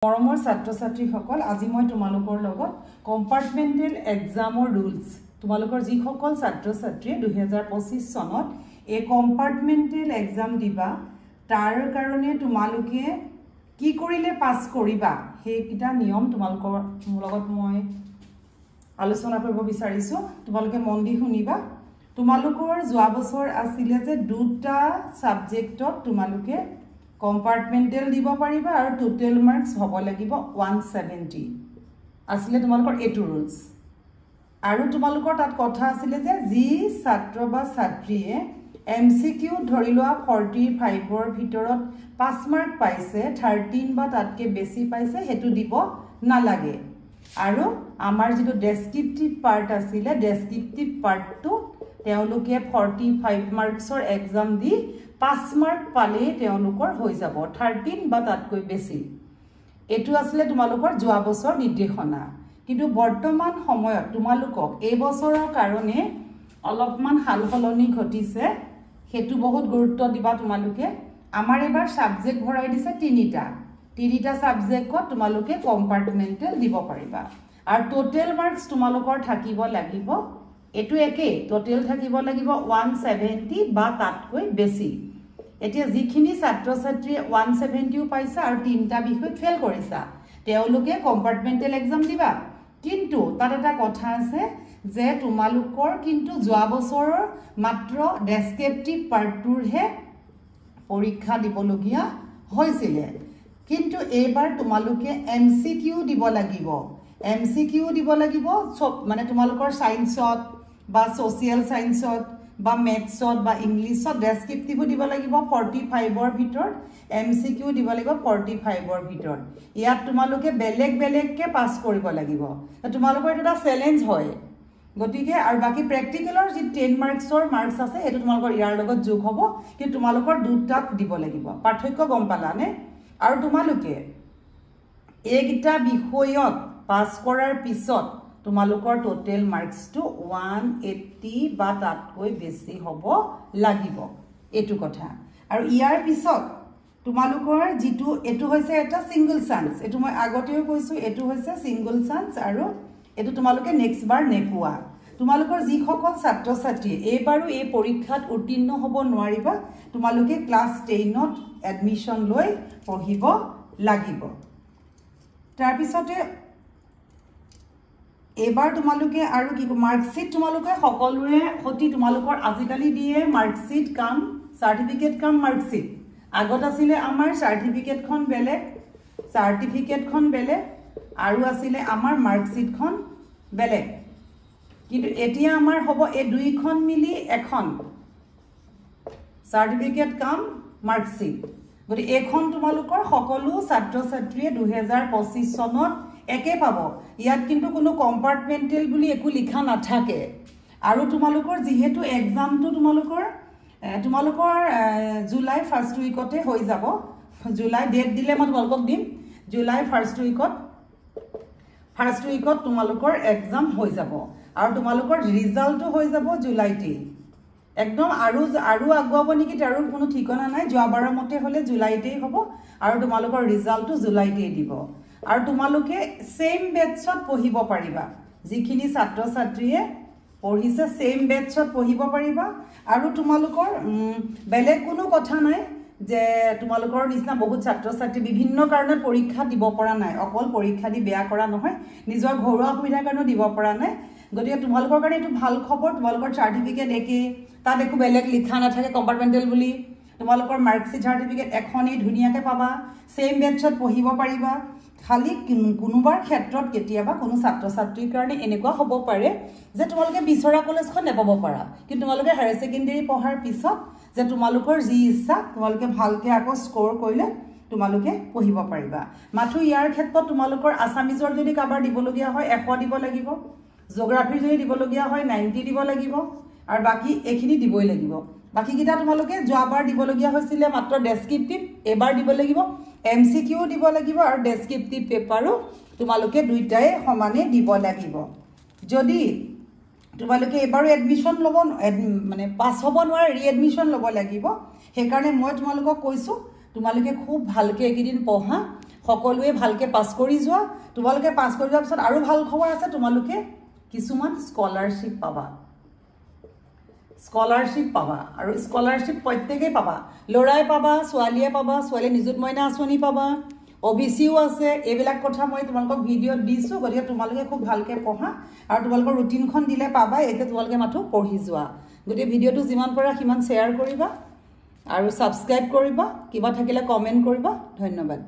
মৰমৰ ছাত্ৰ ছাত্ৰীসকল আজি মই তোমালোকৰ লগত কম্পাৰ্টমেণ্টেল এক্সামৰ ৰুলছ তোমালোকৰ যিসকল ছাত্ৰ ছাত্ৰী 2025 চনত এই কম্পাৰ্টমেণ্টেল এক্সাম দিবা তাৰ কাৰণে তোমালোকে কি কৰিলে পাস কৰিবা হেকিটা নিয়ম তোমালোকৰ লগত মই আলোচনা কৰিব বিচাৰিছো তোমালোকে মন দি শুনিবা তোমালোকৰ যোৱা বছৰ আছিল যে দুটা সাবজেক্টত তোমালোকে কম্পাৰ্টমেণ্টেল দিব পাৰিবা আৰু টোটাল মাৰ্কস হ'ব লাগিব 170 আসলে তোমালোকৰ এটো ৰুলস আৰু তোমালোকৰ তাত কথা আছিল যে যি ছাত্ৰ বা ছাত্ৰীয়ে এমসিকিউ ধৰি লোৱা 45 ৰ ভিতৰত 5 মাৰ্ক পাইছে 13 বা তাতকে বেছি পাইছে হেতু দিব নালাগে আৰু আমাৰ যেটো ডেসক্ৰিপটিভ পাৰ্ট আছিল ডেসক্ৰিপটিভ পাৰ্টটো তেওঁলোকে 45 মাৰ্কসৰ এক্সাম দি 5 মাৰ্ক পালে তেওঁলোকৰ হৈ যাব 13 বা তাতকৈ বেছি এটো আসলে তোমালোকৰ যোৱা বছৰ নিৰ্দেশনা কিন্তু বৰ্তমান সময়ত তোমালোকক এই বছৰৰ কাৰণে অলপমান হালহলনি ঘটিছে হেতু বহুত গুৰুত্ব দিবা তোমালোকে আমাৰ এবাৰ সাবজেক্ট ভৰাই দিছে তিনিটা সাবজেক্টত তোমালোকে কম্পাৰ্টমেণ্টেল দিব পাৰিবা আৰু টোটাল মাৰ্কস তোমালোকৰ থাকিব লাগিব এটো একে টোটাল থাকিব লাগিব 170 বা তাতকৈ বেছি এতিয়া যিখিনি ছাত্ৰ ছাত্ৰী 170 পাইছা আৰু তিনটা বিষয় ফেল কৰিছা তেওঁলোকে কম্পাৰ্টমেণ্টেল এক্সাম দিবা কিন্তু তাত এটা কথা আছে যে তোমালোকৰ কিন্তু যোৱা বছৰৰ মাত্ৰ ডেসক্ৰিপটিভ পাৰ্টটোৰহে পৰীক্ষা দিবলগীয়া হৈছিল কিন্তু এইবাৰ তোমালোকে এমসিকিউ দিব লাগিব সব মানে তোমালোকৰ সায়েন্সত বা সোশিয়াল সায়েন্সত বা মেথছত বা ইংলিছত ডেসক্ৰিপটিভ দিব লাগিব 45 ৰ ভিতৰত এমসিকিউ দিব লাগিব 45 ৰ ভিতৰত ইয়াত তোমালোকে বেলেগকে পাস কৰিব লাগিব তোমালোকৰ এটা চ্যালেঞ্জ হয় গতিকে আৰু বাকি প্ৰ্যাকটিক্যালৰ যি 10 মাৰ্কসৰ মাৰ্কস আছে এটো তোমালোকৰ ইয়াৰ লগত যোগ হ'ব কিন্তু তোমালোকৰ দুটাক দিব লাগিব পাৰ্থক্য গম পালানে আৰু তোমালোকে এইগিটা বিষয়ত পাস কৰাৰ পিছত তোমালোকৰ টোটাল মাৰ্কস টু 180 বা তাতকৈ বেছি হ'ব লাগিব এটো কথা আৰু ইয়াৰ পিছত তোমালোকৰ যেটো এটো হৈছে এটা সিঙ্গল চান্স এটো মই আগতেও কৈছো এটো হৈছে সিঙ্গল চান্স আৰু এটো তোমালোকে নেক্সট বাৰ নেপুৱা তোমালোকৰ যিসকল ছাত্ৰ ছাত্ৰী এবাৰো এই পৰীক্ষাত উত্তীৰ্ণ হ'ব নোৱাৰিবা তোমালোকে ক্লাস 10 ত এডমিশন লৈ পঢ়িব লাগিব তাৰ পিছতে এবাৰ তোমালোকে আৰু কি মাৰ্কশিট তোমালোকে সকলোৰে হতি তোমালোকৰ আজিকালি দিয়ে মাৰ্কশিট কাম সাৰ্টিফিকেট কাম মাৰ্কশিট আগত আছিল আমাৰ সাৰ্টিফিকেটখন বেলেগ আৰু আছিল আমাৰ মাৰ্কশিটখন বেলেগ কিন্তু এতিয়া আমাৰ হ'ব এই দুইখন মিলি এখন সাৰ্টিফিকেট কাম মাৰ্কশিট গতি এখন তোমালোকৰ সকলো ছাত্ৰ ছাত্ৰীয়ে 2025 চনত একে পাব ইয়াত কিন্তু কোনো কম্পাৰ্টমেণ্টেল বুলি একো লিখা নাথাকে আৰু তোমালোকৰ যেহেতু এক্সামটো তোমালোকৰ জুলাই ফাৰ্স্ট উইকতে হৈ যাব জুলাই ডেট দিলে মই তোমালোকক দিম জুলাই ফাৰ্স্ট উইকত তোমালোকৰ এক্সাম হৈ যাব আৰু তোমালোকৰ ৰিজাল্টটো হৈ যাব জুলাইতে একদম আৰু আগুৱাব নেকি তাৰ কোনো ঠিকনা নাই যোৱাবাৰৰ মতে হলে জুলাইতেই হ'ব আৰু তোমালোকৰ ৰিজাল্টটো জুলাইতেই দিব আৰু তোমালোকে সেম বেটছত পঢ়িব পাৰিবা যিখিনি ছাত্ৰ ছাত্ৰীয়ে পঢ়িছে সেম বেটছত পঢ়িব পাৰিবা আৰু তোমালোকৰ বেলেগ কোনো কথা নাই যে তোমালোকৰ নিচিনা বহুত ছাত্ৰ ছাত্ৰী বিভিন্ন কাৰণত পৰীক্ষা দিব পৰা নাই অকল পৰীক্ষা দি বেয়া কৰা নহয় নিজৰ ঘৰুৱা অসুবিধাৰ কাৰণে দিব পৰা নাই গতিকে তোমালোকৰ কাৰণে এটো ভাল খবৰ তোমালোকৰ সাৰ্টিফিকেট একে তাত একো বেলেগ লিখা নাথাকে কম্পাৰ্টমেণ্টেল বুলি তোমালোকৰ মাৰ্কশিট সাৰ্টিফিকেট এখনেই ধুনিয়াকে পাবা সেম বেটছত পঢ়িব পাৰিবা খালি কোনোবাৰ ক্ষেত্ৰত কেতিয়াবা কোনো ছাত্ৰ ছাত্ৰীৰ কাৰণে এনেকুৱা হ'ব পাৰে যে তোমালোকে বিচৰা কলেজখন নেপাব পাৰা কিন্তু তোমালোকে হায়াৰ সেকেন্ডাৰী পঢ়াৰ পিছত যে তোমালোকৰ যি ইচ্ছা তোমালোকে ভালকে আকৌ স্কোৰ কৰিলে তোমালোকে পঢ়িব পাৰিবা মাথো ইয়াৰ ক্ষেত্ৰত তোমালোকৰ আসামিজৰ যদি কাবাৰ দিবলগীয়া হয় 100 দিব লাগিব জিওগ্ৰাফিৰ যদি দিবলগীয়া হয় 90 দিব লাগিব আৰু বাকি এখিনি দিবই লাগিব বাকি কিটা তোমালোকে যোৱাবাৰ দিবলগীয়া হৈছিল মাত্ৰ ডেসক্ৰিপটিভ এবাৰ দিব লাগিব এমসিকিউ দিব লাগিব আৰু ডেসক্ৰিপটিভ পেপাৰো তোমালোকে দুইটাই সমানে দিব লাগিব যদি তোমালোকে এবাৰ এডমিশন লব মানে পাস হ'ব নোৱাৰে ৰিএডমিশন লব লাগিব সেই কাৰণে মই তোমালোকক কৈছো তোমালোকে খুব ভালকে একদিন পঢ়া সকলোৱে ভালকে পাছ কৰি যোৱা তোমালোকে পাছ কৰি যোৱাৰ পিছত আৰু ভাল খবৰ আছে তোমালোকে কিছুমান স্কলাৰশিপ পাবা আৰু স্কলাৰশিপ প্ৰত্যেকই পাবা লৰাই পাবা ছোৱালীয়ে পাবা ছোৱালী নিযুত মইনা আঁচনি পাবা OBCও আছে এইবিলাক কথা মই তোমালোকক ভিডিঅ'ত দিছো গতিকে তোমালোকে খুব ভালকে পঢ়া আৰু তোমালোকৰ ৰুটিনখন দিলে পাবা এতিয়া তোমালোকে মাথো পঢ়ি যোৱা গতিকে ভিডিঅ'টো যিমান পাৰা সিমান শ্বেয়াৰ কৰিবা আৰু সাবস্ক্ৰাইব কৰিবা কিবা থাকিলে কমেন্ট কৰিবা ধন্যবাদ